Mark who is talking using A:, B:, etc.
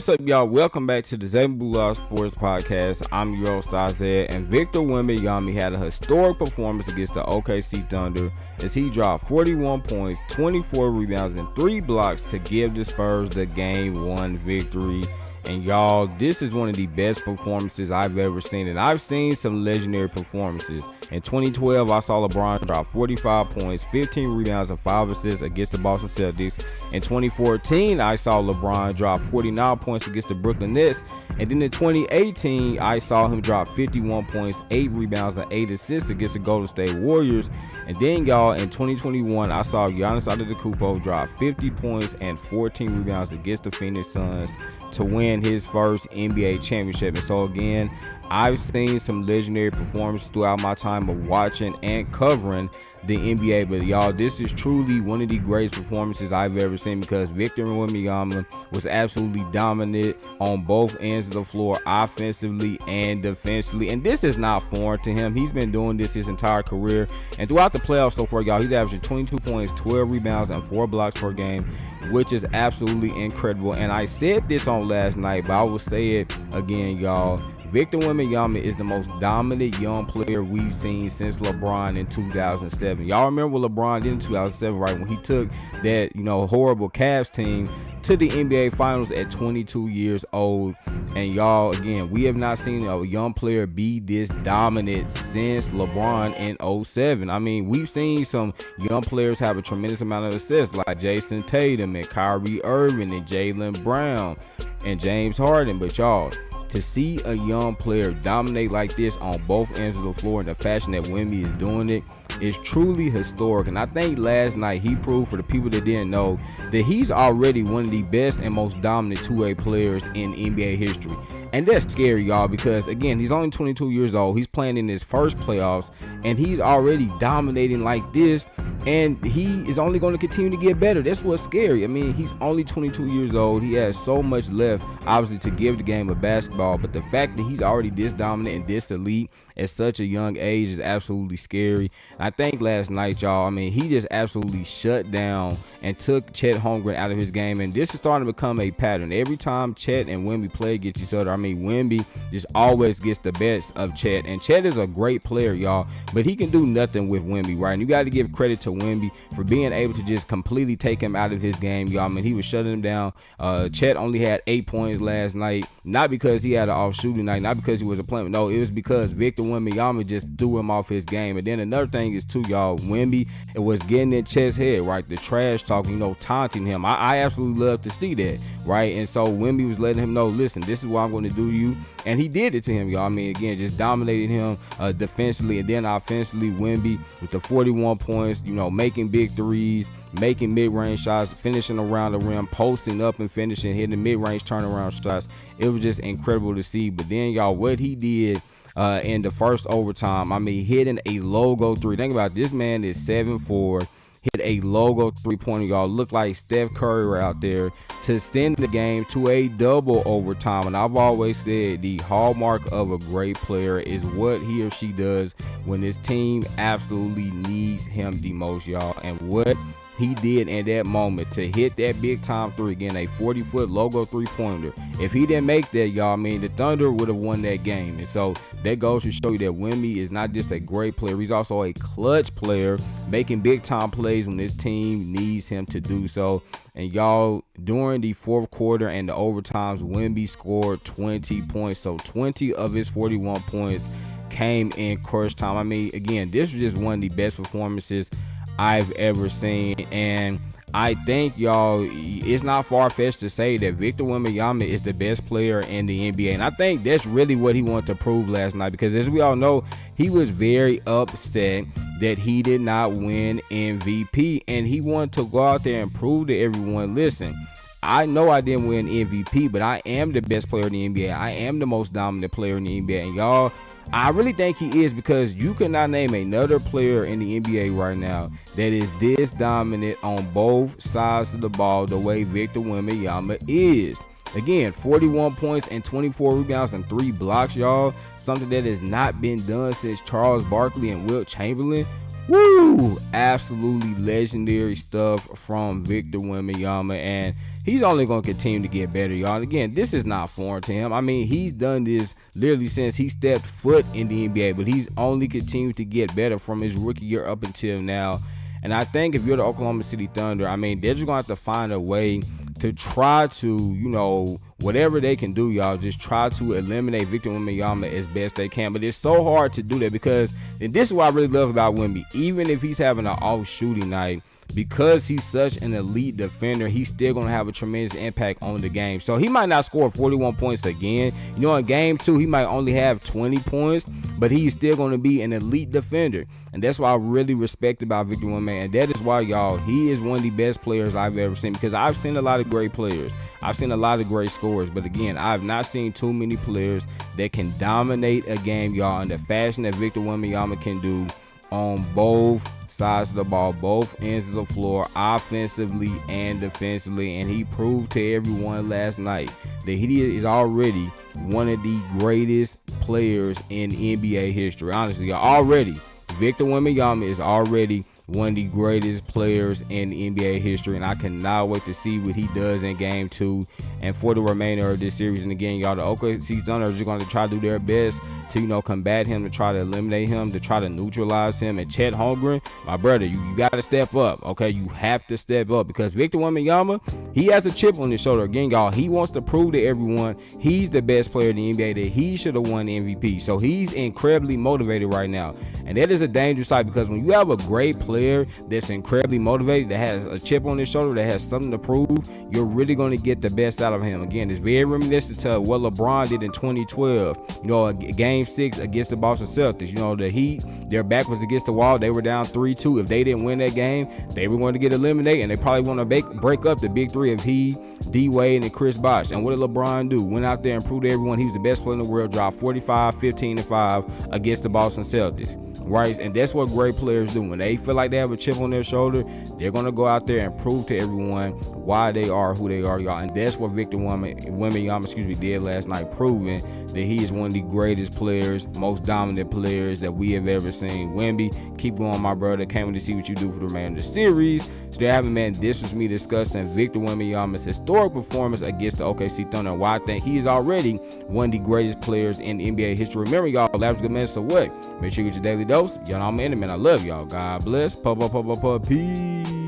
A: What's up, y'all? Welcome back to the ZayMoolaSportsPodcast. I'm your host, Isaiah, and Victor Wembanyama had a historic performance against the OKC Thunder as he dropped 41 points, 24 rebounds, and 3 blocks to give the Spurs the Game 1 victory. And y'all, this is one of the best performances I've ever seen, and I've seen some legendary performances. In 2012, I saw LeBron drop 45 points, 15 rebounds, and 5 assists against the Boston Celtics. In 2014, I saw LeBron drop 49 points against the Brooklyn Nets. And then in 2018, I saw him drop 51 points, 8 rebounds, and 8 assists against the Golden State Warriors. And then, y'all, in 2021, I saw Giannis Antetokounmpo drop 50 points and 14 rebounds against the Phoenix Suns to win his first NBA championship. And so again, I've seen some legendary performances throughout my time of watching and covering the NBA, but y'all, this is truly one of the greatest performances I've ever seen because Victor Wembanyama was absolutely dominant on both ends of the floor, offensively and defensively, and this is not foreign to him. He's been doing this his entire career, and throughout the playoffs so far, y'all, he's averaging 22 points, 12 rebounds, and 4 blocks per game, which is absolutely incredible. And I said this on last night, but I will say it again, y'all. Victor Wembanyama is the most dominant young player we've seen since LeBron in 2007. Y'all remember what LeBron did in 2007, right? When he took that, horrible Cavs team to the NBA Finals at 22 years old. And y'all, again, we have not seen a young player be this dominant since LeBron in 07. I mean, we've seen some young players have a tremendous amount of assists like Jason Tatum and Kyrie Irving and Jaylen Brown and James Harden. But y'all, to see a young player dominate like this on both ends of the floor in the fashion that Wemby is doing it is truly historic. And I think last night he proved, for the people that didn't know, that he's already one of the best and most dominant two-way players in NBA history. And that's scary, y'all, because again, he's only 22 years old. He's playing in his first playoffs, and he's already dominating like this, and he is only going to continue to get better. That's what's scary. I mean, he's only 22 years old. He has so much left, obviously, to give the game of basketball, but the fact that he's already this dominant and this elite at such a young age is absolutely scary. I think last night, y'all, I mean, he just absolutely shut down and took Chet Holmgren out of his game, and this is starting to become a pattern. Every time Chet and Wemby play against each other, I mean, Wemby just always gets the best of Chet, and Chet is a great player, y'all, but he can do nothing with Wemby, right? And you got to give credit to Wemby for being able to just completely take him out of his game, y'all. I mean, he was shutting him down. Chet only had 8 points last night, not because he had an off shooting night, not because he was a player. No, it was because Victor Wembanyama just threw him off his game. And then another thing is too, y'all, Wemby, it was getting in Chet's head, right? The trash talk, taunting him. I absolutely love to see that, right? And so Wemby was letting him know, listen, this is what I'm going to do to you. And he did it to him, y'all. I mean, again, just dominated him defensively, and then offensively, Wemby with the 41 points, making big threes, making mid-range shots, finishing around the rim, posting up and finishing, hitting mid-range turnaround shots. It was just incredible to see. But then, y'all, what he did in the first overtime, I mean, hitting a logo three. Think about it, this man is 7'4", hit a logo three-pointer, y'all. Look like Steph Curry out there to send the game to a double overtime. And I've always said the hallmark of a great player is what he or she does when his team absolutely needs him the most, y'all. And what he did in that moment to hit that big time three, again, a 40-foot logo three-pointer. If he didn't make that, y'all, I mean, the Thunder would have won that game. And so that goes to show you that Wemby is not just a great player, he's also a clutch player, making big time plays when his team needs him to do so. And y'all, during the fourth quarter and the overtimes, Wemby scored 20 points. So 20 of his 41 points came in crunch time. I mean, again, this was just one of the best performances I've ever seen. And I think, y'all, it's not far-fetched to say that Victor Wembanyama is the best player in the NBA. And I think that's really what he wanted to prove last night, because as we all know, he was very upset that he did not win MVP, and he wanted to go out there and prove to everyone, listen, I know I didn't win MVP, but I am the best player in the NBA. I am the most dominant player in the NBA. And y'all, I really think he is, because you cannot name another player in the NBA right now that is this dominant on both sides of the ball the way Victor Wembanyama is. Again, 41 points and 24 rebounds and 3 blocks, y'all. Something that has not been done since Charles Barkley and Wilt Chamberlain. Woo! Absolutely legendary stuff from Victor Wembanyama, and he's only going to continue to get better, y'all. Again, this is not foreign to him. I mean, he's done this literally since he stepped foot in the NBA, but he's only continued to get better from his rookie year up until now. And I think if you're the Oklahoma City Thunder, I mean, they're just going to have to find a way to try to, whatever they can do, y'all, just try to eliminate Victor Wembanyama as best they can. But it's so hard to do that because, and this is what I really love about Wemby, even if he's having an off shooting night, because he's such an elite defender, he's still going to have a tremendous impact on the game. So he might not score 41 points again. In game 2, he might only have 20 points, but he's still going to be an elite defender. And that's what I really respect about Victor Wembanyama. And that is why, y'all, he is one of the best players I've ever seen, because I've seen a lot of great players. I've seen a lot of great scorers. But again, I've not seen too many players that can dominate a game, y'all, in the fashion that Victor Wembanyama can do on both sides of the ball, both ends of the floor, offensively and defensively. And he proved to everyone last night that he is already one of the greatest players in NBA history. Honestly, already Victor Wembanyama is already one of the greatest players in NBA history, and I cannot wait to see what he does in game 2 and for the remainder of this series. And again, y'all, the OKC Thunder are just going to try to do their best to, combat him, to try to eliminate him, to try to neutralize him. And Chet Holmgren, my brother, you got to step up, okay? You have to step up, because Victor Wembanyama, he has a chip on his shoulder. Again, y'all, he wants to prove to everyone he's the best player in the NBA, that he should have won the MVP. So he's incredibly motivated right now. And that is a dangerous sight, because when you have a great player that's incredibly motivated, that has a chip on his shoulder, that has something to prove, you're really going to get the best out of him. Again, it's very reminiscent to what LeBron did in 2012, game 6 against the Boston Celtics. The Heat, their back was against the wall. They were down 3-2. If they didn't win that game, they were going to get eliminated, and they probably want to break up the big three of he, D-Wade, and Chris Bosh. And what did LeBron do? Went out there and proved to everyone he was the best player in the world, dropped 45, 15, and 5 against the Boston Celtics. Right, and that's what great players do. When they feel like they have a chip on their shoulder, they're going to go out there and prove to everyone why they are who they are, y'all. And that's what Victor Wembanyama, did last night, proving that he is one of the greatest players, most dominant players that we have ever seen. Wemby, keep going, my brother. Can't wait to see what you do for the remainder of the series. So there have it, man. This was me discussing Victor Wembanyama's historic performance against the OKC Thunder, and why I think he is already one of the greatest players in NBA history. Remember, y'all, last good man, so what? Make sure you get your daily dose. Y'all know I'm in it, man. I love y'all. God bless. Peace.